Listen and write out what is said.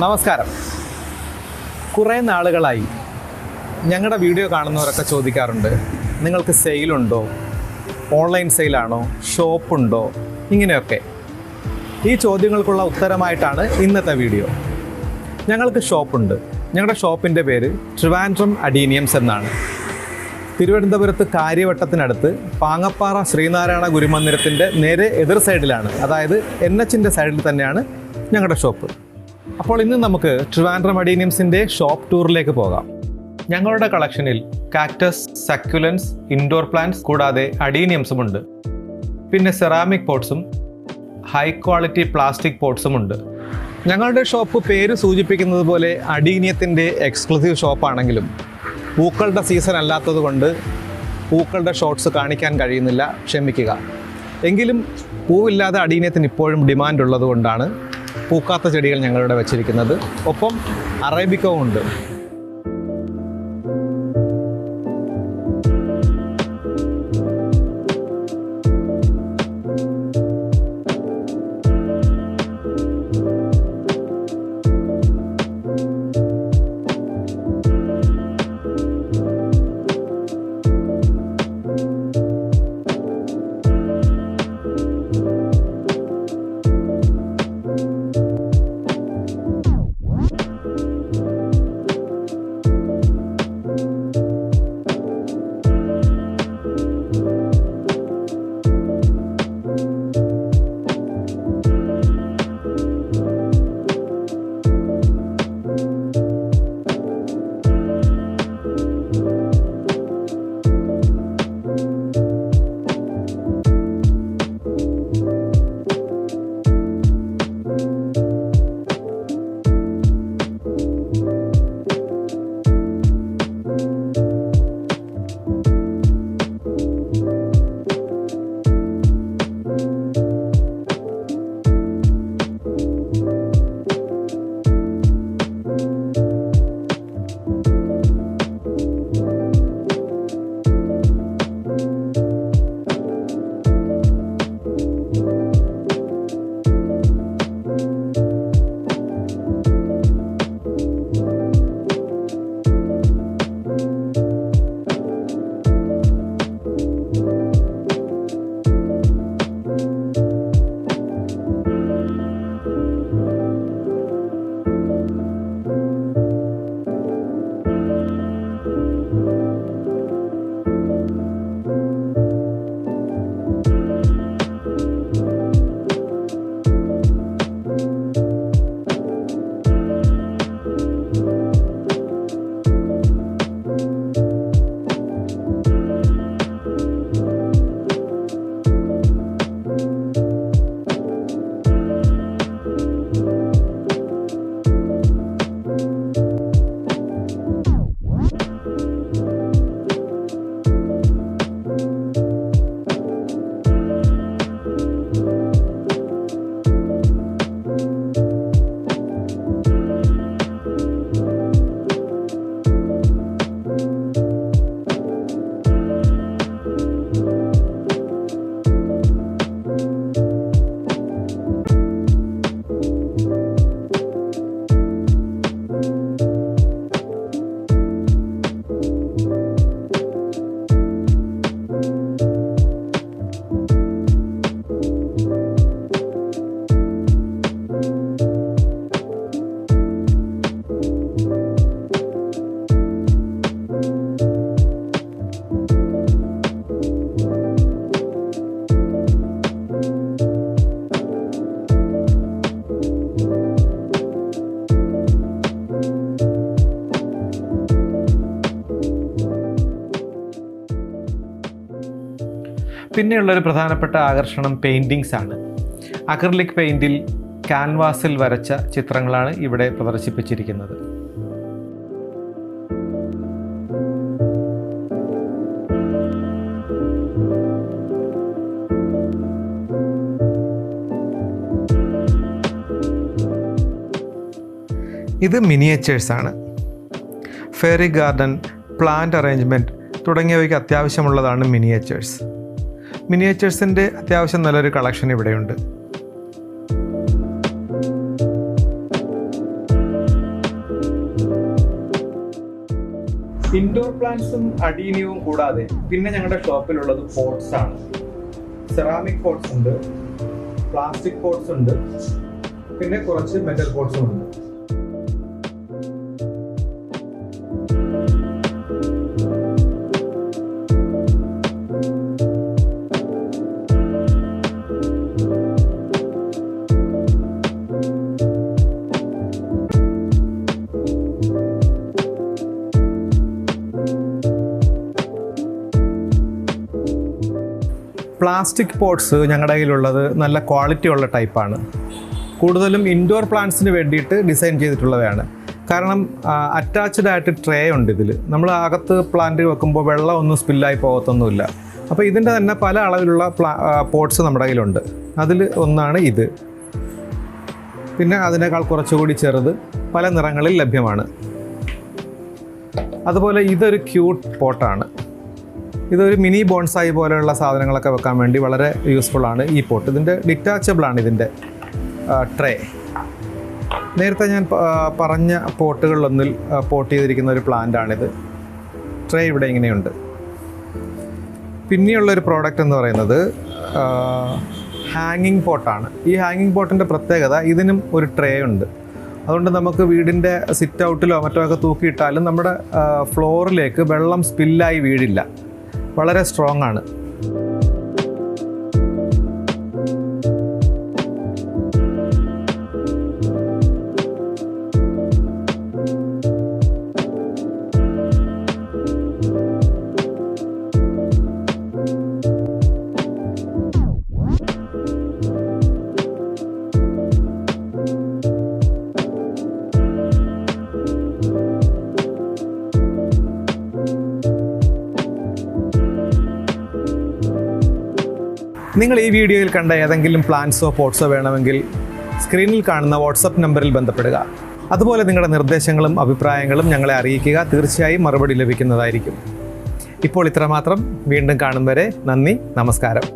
നമസ്കാരം. കുറേ നാളുകളായി ഞങ്ങളുടെ വീഡിയോ കാണുന്നവരൊക്കെ ചോദിക്കാറുണ്ട്, നിങ്ങൾക്ക് സെയിലുണ്ടോ, ഓൺലൈൻ സെയിലാണോ, ഷോപ്പുണ്ടോ, ഇങ്ങനെയൊക്കെ. ഈ ചോദ്യങ്ങൾക്കുള്ള ഉത്തരമായിട്ടാണ് ഇന്നത്തെ വീഡിയോ. ഞങ്ങൾക്ക് ഷോപ്പുണ്ട്. ഞങ്ങളുടെ ഷോപ്പിൻ്റെ പേര് ട്രിവാൻഡ്രം അഡീനിയംസ് എന്നാണ്. തിരുവനന്തപുരത്ത് കാര്യവട്ടത്തിനടുത്ത് പാങ്ങപ്പാറ ശ്രീനാരായണ ഗുരുമന്ദിരത്തിൻ്റെ നേരെ എതിർ സൈഡിലാണ്, അതായത് NHൻ്റെ സൈഡിൽ തന്നെയാണ് ഞങ്ങളുടെ ഷോപ്പ്. അപ്പോൾ ഇന്ന് നമുക്ക് ട്രിവാൻഡ്രം അഡീനിയംസിൻ്റെ ഷോപ്പ് ടൂറിലേക്ക് പോകാം. ഞങ്ങളുടെ കളക്ഷനിൽ കാക്ടസ്, സക്യുലൻസ്, ഇൻഡോർ പ്ലാന്റ്സ് കൂടാതെ അഡീനിയംസും ഉണ്ട്. പിന്നെ സെറാമിക് പോട്ട്സും ഹൈ ക്വാളിറ്റി പ്ലാസ്റ്റിക് പോട്ട്സും ഉണ്ട്. ഞങ്ങളുടെ ഷോപ്പ് പേര് സൂചിപ്പിക്കുന്നത് പോലെ അഡീനിയത്തിൻ്റെ എക്സ്ക്ലൂസീവ് ഷോപ്പാണെങ്കിലും പൂക്കളുടെ സീസൺ അല്ലാത്തതുകൊണ്ട് പൂക്കളുടെ ഷോട്ട്സ് കാണിക്കാൻ കഴിയുന്നില്ല, ക്ഷമിക്കുക. എങ്കിലും പൂവില്ലാതെ അഡീനിയത്തിന് ഇപ്പോഴും ഡിമാൻഡ് ഉള്ളതുകൊണ്ടാണ് പൂക്കാത്ത ചെടികൾ ഞങ്ങളിവിടെ വെച്ചിരിക്കുന്നത്. ഒപ്പം അറേബിക്കവും ഉണ്ട്. പിന്നെയുള്ളൊരു പ്രധാനപ്പെട്ട ആകർഷണം പെയിൻറ്റിങ്സ് ആണ്. അക്രിലിക് പെയിൻറ്റിൽ ക്യാൻവാസിൽ വരച്ച ചിത്രങ്ങളാണ് ഇവിടെ പ്രദർശിപ്പിച്ചിരിക്കുന്നത്. ഇത് മിനിയേച്ചേഴ്സാണ്. ഫെയറി ഗാർഡൻ, പ്ലാന്റ് അറേഞ്ച്മെൻറ്റ് തുടങ്ങിയവയ്ക്ക് അത്യാവശ്യമുള്ളതാണ് മിനിയേച്ചേഴ്സ്. മിനിയേച്ചേഴ്സിൻ്റെ അത്യാവശ്യം നല്ലൊരു കളക്ഷൻ ഇവിടെയുണ്ട്. ഇൻഡോർ പ്ലാന്റ്സും അഡീനിയവും കൂടാതെ പിന്നെ ഞങ്ങളുടെ ഷോപ്പിലുള്ളത് പോട്ട്സ് ആണ്. സെറാമിക് പോട്ട്സ് ഉണ്ട്, പ്ലാസ്റ്റിക് പോട്ട്സ് ഉണ്ട്, പിന്നെ കുറച്ച് മെറ്റൽ പോട്ട്സും ഉണ്ട്. പ്ലാസ്റ്റിക് പോട്ട്സ് ഞങ്ങളുടെ കയ്യിലുള്ളത് നല്ല ക്വാളിറ്റി ഉള്ള ടൈപ്പാണ്. കൂടുതലും ഇൻഡോർ പ്ലാന്റ്സിന് വേണ്ടിയിട്ട് ഡിസൈൻ ചെയ്തിട്ടുള്ളവയാണ്. കാരണം അറ്റാച്ച്ഡ് ആയിട്ട് ട്രേ ഉണ്ട് ഇതിൽ. നമ്മൾ അകത്ത് പ്ലാന്റ് വെക്കുമ്പോൾ വെള്ളം ഒന്നും സ്പില്ലായി പോകത്തൊന്നുമില്ല. അപ്പോൾ ഇതിൻ്റെ തന്നെ പല അളവിലുള്ള പോട്ട്സ് നമ്മുടെ കയ്യിലുണ്ട്. അതിൽ ഒന്നാണ് ഇത്. പിന്നെ അതിനേക്കാൾ കുറച്ചുകൂടി ചെറുത് പല നിറങ്ങളിൽ ലഭ്യമാണ്. അതുപോലെ ഇതൊരു ക്യൂട്ട് പോട്ടാണ്. ഇതൊരു മിനി ബോൺസായി പോലെയുള്ള സാധനങ്ങളൊക്കെ വെക്കാൻ വേണ്ടി വളരെ യൂസ്ഫുള്ളാണ് ഈ പോട്ട്. ഇതിൻ്റെ ഡിറ്റാച്ചബിളാണ് ഇതിൻ്റെ ട്രേ. നേരത്തെ ഞാൻ പറഞ്ഞ പോട്ടുകളിലൊന്നിൽ പോട്ട് ചെയ്തിരിക്കുന്ന ഒരു പ്ലാന്റാണിത്. ട്രേ ഇവിടെ ഇങ്ങനെയുണ്ട്. പിന്നെയുള്ളൊരു പ്രോഡക്റ്റ് എന്ന് പറയുന്നത് ഹാങ്ങിങ് പോട്ടാണ്. ഈ ഹാങ്ങിങ് പോട്ടിൻ്റെ പ്രത്യേകത ഇതിനും ഒരു ട്രേ ഉണ്ട്. അതുകൊണ്ട് നമുക്ക് വീടിൻ്റെ സിറ്റ് ഔട്ടിലോ മറ്റോ ഒക്കെ തൂക്കിയിട്ടാലും നമ്മുടെ ഫ്ലോറിലേക്ക് വെള്ളം സ്പില്ലായി വീഴില്ല. വളരെ സ്ട്രോങ് ആണ്. നിങ്ങൾ ഈ വീഡിയോയിൽ കണ്ട ഏതെങ്കിലും പ്ലാന്റ്സോ പോട്ട്സോ വേണമെങ്കിൽ സ്ക്രീനിൽ കാണുന്ന വാട്സപ്പ് നമ്പറിൽ ബന്ധപ്പെടുക. അതുപോലെ നിങ്ങളുടെ നിർദ്ദേശങ്ങളും അഭിപ്രായങ്ങളും ഞങ്ങളെ അറിയിക്കുക. തീർച്ചയായും മറുപടി ലഭിക്കുന്നതായിരിക്കും. ഇപ്പോൾ ഇത്രമാത്രം. വീണ്ടും കാണും വരെ നന്ദി, നമസ്കാരം.